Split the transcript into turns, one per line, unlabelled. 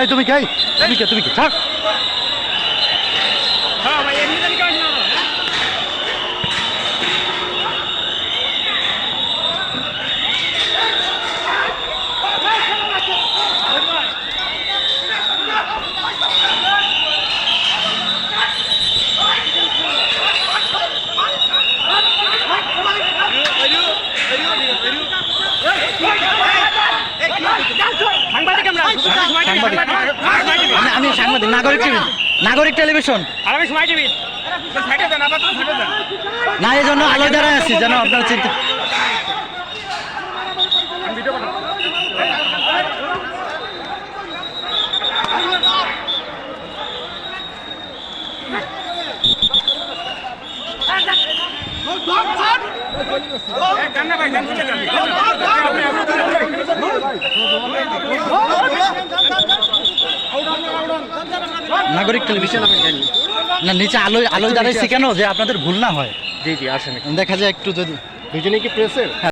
এই তুমি কে ছাড়। আমি সাংবাদিক, নাগরিক টেলিভিশন। না, এই জন্য আলো দ্বারা আছি যেন আপনার চিন্তা। নাগরিক টেলিভিশন না, নিচে আলোয় দাঁড়াইছি কেন যে আপনাদের ভুল না হয়।
জি জি আসেন,
দেখা যায় একটু যদি
দুজনেই কি প্রেসের?